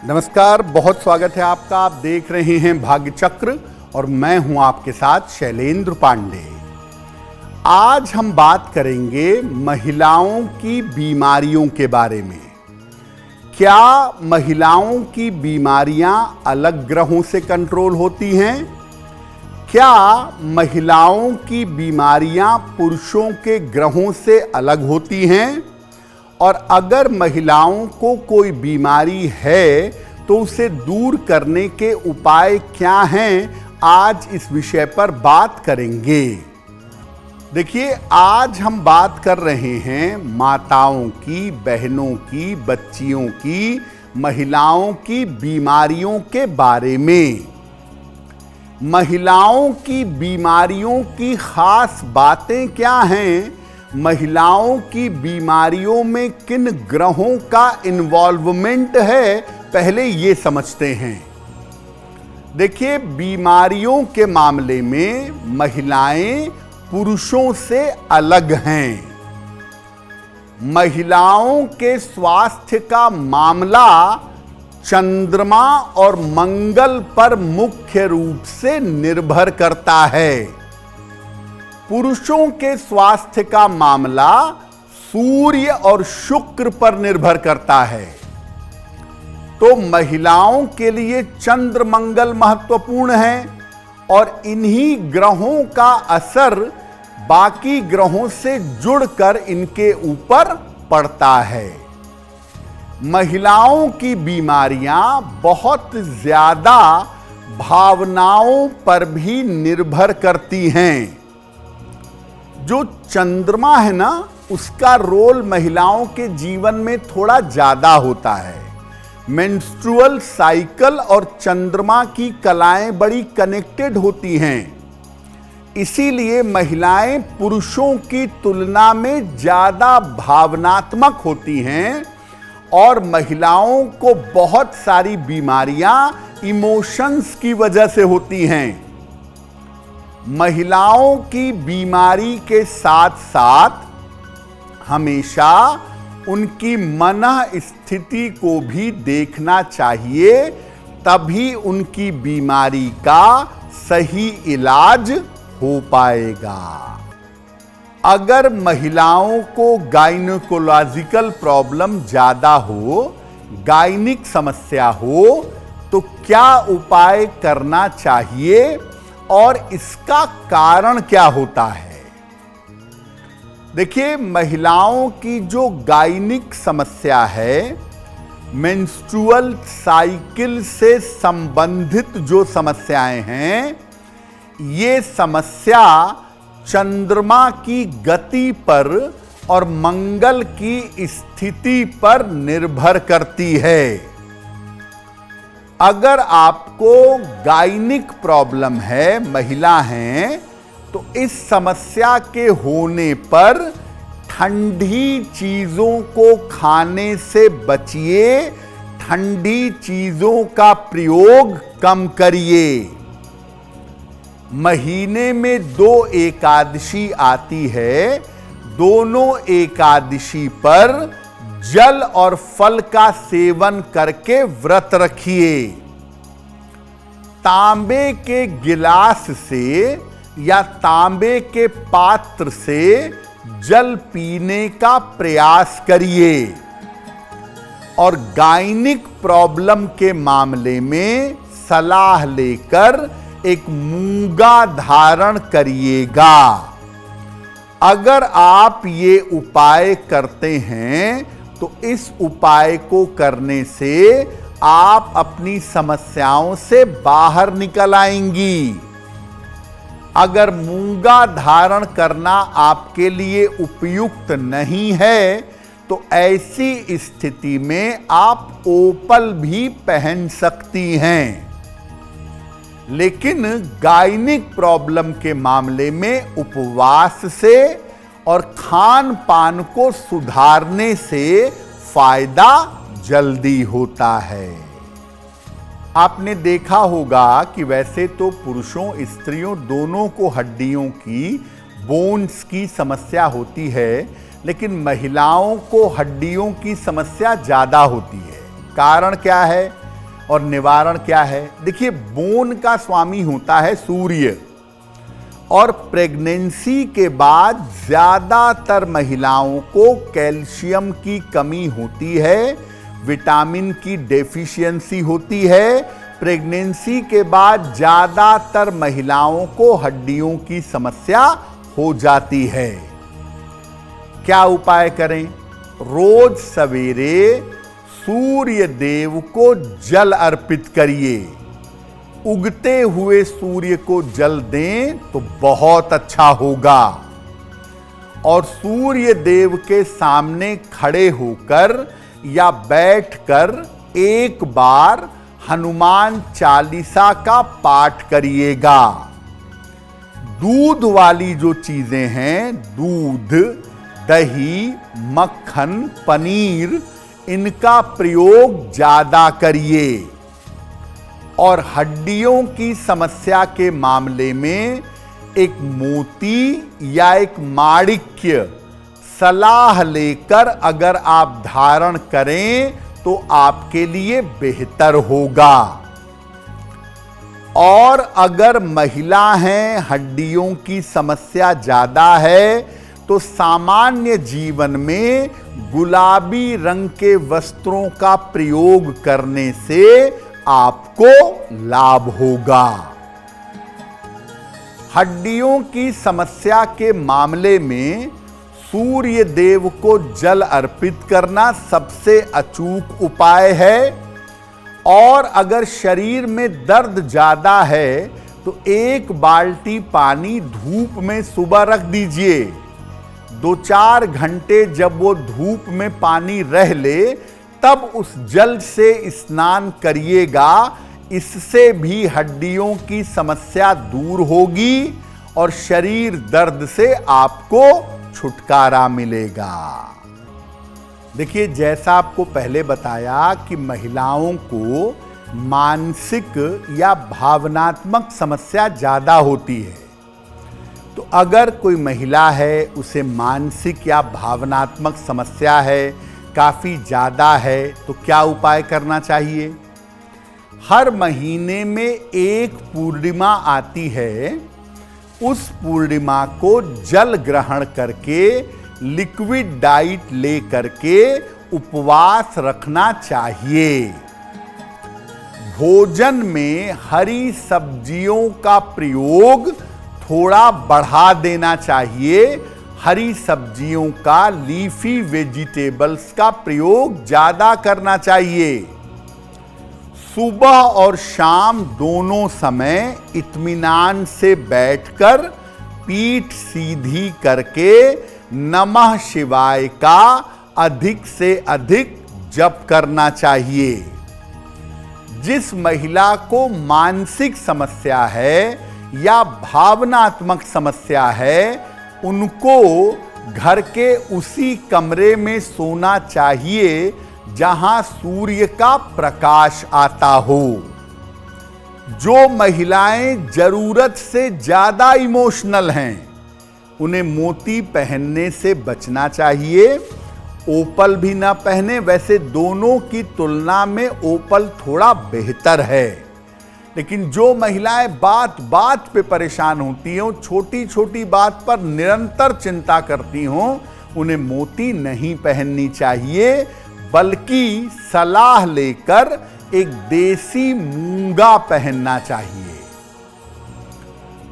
नमस्कार, बहुत स्वागत है आपका। आप देख रहे हैं भाग्य चक्र और मैं हूं आपके साथ शैलेंद्र पांडे। आज हम बात करेंगे महिलाओं की बीमारियों के बारे में। क्या महिलाओं की बीमारियां अलग ग्रहों से कंट्रोल होती हैं? क्या महिलाओं की बीमारियां पुरुषों के ग्रहों से अलग होती हैं? और अगर महिलाओं को कोई बीमारी है तो उसे दूर करने के उपाय क्या हैं, आज इस विषय पर बात करेंगे। देखिए, आज हम बात कर रहे हैं माताओं की, बहनों की, बच्चियों की, महिलाओं की बीमारियों के बारे में। महिलाओं की बीमारियों की खास बातें क्या हैं? महिलाओं की बीमारियों में किन ग्रहों का इन्वॉल्वमेंट है, पहले ये समझते हैं। देखिए, बीमारियों के मामले में महिलाएं पुरुषों से अलग हैं। महिलाओं के स्वास्थ्य का मामला चंद्रमा और मंगल पर मुख्य रूप से निर्भर करता है। पुरुषों के स्वास्थ्य का मामला सूर्य और शुक्र पर निर्भर करता है। तो महिलाओं के लिए चंद्र मंगल महत्वपूर्ण है और इन्हीं ग्रहों का असर बाकी ग्रहों से जुड़कर इनके ऊपर पड़ता है। महिलाओं की बीमारियां बहुत ज्यादा भावनाओं पर भी निर्भर करती हैं। जो चंद्रमा है ना, उसका रोल महिलाओं के जीवन में थोड़ा ज्यादा होता है। मेंस्ट्रुअल साइकिल और चंद्रमा की कलाएं बड़ी कनेक्टेड होती हैं। इसीलिए महिलाएं पुरुषों की तुलना में ज्यादा भावनात्मक होती हैं और महिलाओं को बहुत सारी बीमारियां इमोशंस की वजह से होती हैं। महिलाओं की बीमारी के साथ साथ हमेशा उनकी मन स्थिति को भी देखना चाहिए, तभी उनकी बीमारी का सही इलाज हो पाएगा। अगर महिलाओं को गाइनोकोलॉजिकल प्रॉब्लम ज्यादा हो, गायनिक समस्या हो, तो क्या उपाय करना चाहिए और इसका कारण क्या होता है? देखिए, महिलाओं की जो गायनिक समस्या है, मेंस्ट्रुअल साइकिल से संबंधित जो समस्याएं हैं, ये समस्या चंद्रमा की गति पर और मंगल की स्थिति पर निर्भर करती है। अगर आपको गायनिक प्रॉब्लम है, महिला हैं, तो इस समस्या के होने पर ठंडी चीजों को खाने से बचिए, ठंडी चीजों का प्रयोग कम करिए। महीने में 2 एकादशी आती है, दोनों एकादशी पर जल और फल का सेवन करके व्रत रखिए। तांबे के गिलास से या तांबे के पात्र से जल पीने का प्रयास करिए। और गायनिक प्रॉब्लम के मामले में सलाह लेकर एक मूंगा धारण करिएगा। अगर आप ये उपाय करते हैं तो इस उपाय को करने से आप अपनी समस्याओं से बाहर निकल आएंगी। अगर मूंगा धारण करना आपके लिए उपयुक्त नहीं है तो ऐसी स्थिति में आप ओपल भी पहन सकती हैं। लेकिन गायनिक प्रॉब्लम के मामले में उपवास से और खान पान को सुधारने से फायदा जल्दी होता है। आपने देखा होगा कि वैसे तो पुरुषों स्त्रियों दोनों को हड्डियों की, बोन्स की समस्या होती है, लेकिन महिलाओं को हड्डियों की समस्या ज्यादा होती है। कारण क्या है? और निवारण क्या है? देखिए, बोन का स्वामी होता है सूर्य, और प्रेगनेंसी के बाद ज्यादातर महिलाओं को कैल्शियम की कमी होती है, विटामिन की डेफिशिएंसी होती है। प्रेगनेंसी के बाद ज्यादातर महिलाओं को हड्डियों की समस्या हो जाती है। क्या उपाय करें? रोज सवेरे सूर्य देव को जल अर्पित करिए। उगते हुए सूर्य को जल दें तो बहुत अच्छा होगा। और सूर्य देव के सामने खड़े होकर या बैठकर एक बार हनुमान चालीसा का पाठ करिएगा। दूध वाली जो चीजें हैं, दूध, दही, मक्खन, पनीर, इनका प्रयोग ज्यादा करिए। और हड्डियों की समस्या के मामले में एक मोती या एक माणिक्य सलाह लेकर अगर आप धारण करें तो आपके लिए बेहतर होगा। और अगर महिला हैं, हड्डियों की समस्या ज्यादा है, तो सामान्य जीवन में गुलाबी रंग के वस्त्रों का प्रयोग करने से आपको लाभ होगा। हड्डियों की समस्या के मामले में सूर्य देव को जल अर्पित करना सबसे अचूक उपाय है। और अगर शरीर में दर्द ज्यादा है तो 1 बाल्टी पानी धूप में सुबह रख दीजिए। 2-4 घंटे जब वो धूप में पानी रह ले तब उस जल से स्नान करिएगा। इससे भी हड्डियों की समस्या दूर होगी और शरीर दर्द से आपको छुटकारा मिलेगा। देखिए, जैसा आपको पहले बताया कि महिलाओं को मानसिक या भावनात्मक समस्या ज्यादा होती है, तो अगर कोई महिला है, उसे मानसिक या भावनात्मक समस्या है, काफी ज्यादा है, तो क्या उपाय करना चाहिए? हर महीने में एक पूर्णिमा आती है। उस पूर्णिमा को जल ग्रहण करके, लिक्विड डाइट ले करके उपवास रखना चाहिए। भोजन में हरी सब्जियों का प्रयोग थोड़ा बढ़ा देना चाहिए। हरी सब्जियों का, लीफी वेजिटेबल्स का प्रयोग ज्यादा करना चाहिए। सुबह और शाम दोनों समय इत्मीनान से बैठकर पीठ सीधी करके नमः शिवाय का अधिक से अधिक जप करना चाहिए। जिस महिला को मानसिक समस्या है या भावनात्मक समस्या है, उनको घर के उसी कमरे में सोना चाहिए जहां सूर्य का प्रकाश आता हो। जो महिलाएं जरूरत से ज्यादा इमोशनल हैं, उन्हें मोती पहनने से बचना चाहिए। ओपल भी ना पहने। वैसे दोनों की तुलना में ओपल थोड़ा बेहतर है। लेकिन जो महिलाएं बात बात पे परेशान होती हों, छोटी छोटी बात पर निरंतर चिंता करती हों, उन्हें मोती नहीं पहननी चाहिए, बल्कि सलाह लेकर एक देसी मूंगा पहनना चाहिए।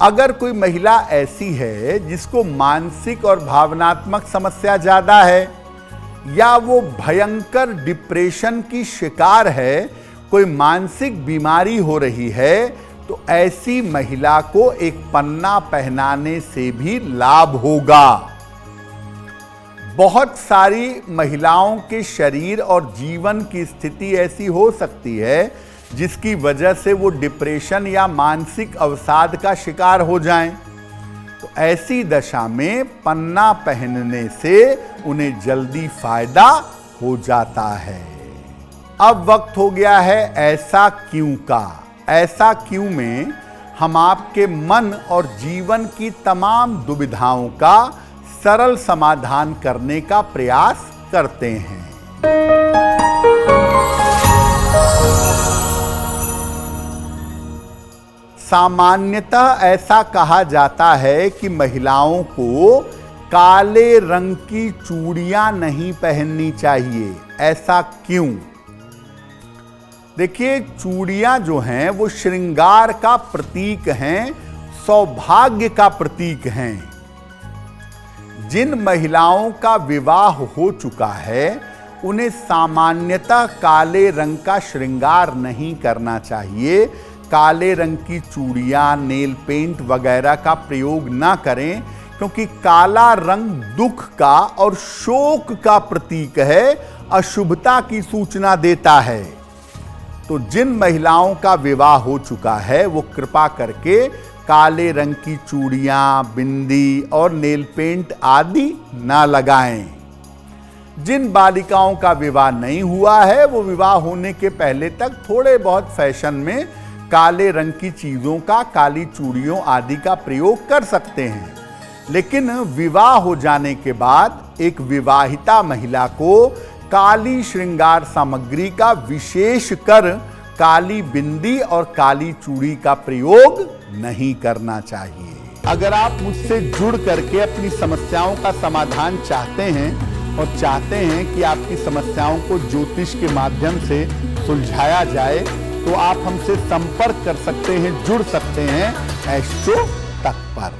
अगर कोई महिला ऐसी है जिसको मानसिक और भावनात्मक समस्या ज्यादा है, या वो भयंकर डिप्रेशन की शिकार है, कोई मानसिक बीमारी हो रही है, तो ऐसी महिला को एक पन्ना पहनाने से भी लाभ होगा। बहुत सारी महिलाओं के शरीर और जीवन की स्थिति ऐसी हो सकती है जिसकी वजह से वो डिप्रेशन या मानसिक अवसाद का शिकार हो जाएं। तो ऐसी दशा में पन्ना पहनने से उन्हें जल्दी फायदा हो जाता है। अब वक्त हो गया है ऐसा क्यों का। ऐसा क्यों में हम आपके मन और जीवन की तमाम दुविधाओं का सरल समाधान करने का प्रयास करते हैं। सामान्यतः ऐसा कहा जाता है कि महिलाओं को काले रंग की चूड़ियां नहीं पहननी चाहिए। ऐसा क्यों? देखिए, चूड़ियां जो हैं वो श्रृंगार का प्रतीक हैं, सौभाग्य का प्रतीक हैं। जिन महिलाओं का विवाह हो चुका है उन्हें सामान्यतः काले रंग का श्रृंगार नहीं करना चाहिए। काले रंग की चूड़ियां, नेल पेंट वगैरह का प्रयोग ना करें, क्योंकि काला रंग दुख का और शोक का प्रतीक है, अशुभता की सूचना देता है। तो जिन महिलाओं का विवाह हो चुका है वो कृपा करके काले रंग की चूड़ियां, बिंदी और नेल पेंट आदि ना लगाएं। जिन बालिकाओं का विवाह नहीं हुआ है वो विवाह होने के पहले तक थोड़े बहुत फैशन में काले रंग की चीजों का, काली चूड़ियों आदि का प्रयोग कर सकते हैं। लेकिन विवाह हो जाने के बाद एक विवाहिता महिला को काली श्रृंगार सामग्री का, विशेष कर काली बिंदी और काली चूड़ी का प्रयोग नहीं करना चाहिए। अगर आप मुझसे जुड़ करके अपनी समस्याओं का समाधान चाहते हैं और चाहते हैं कि आपकी समस्याओं को ज्योतिष के माध्यम से सुलझाया जाए, तो आप हमसे संपर्क कर सकते हैं, जुड़ सकते हैं एस्ट्रो तक पर।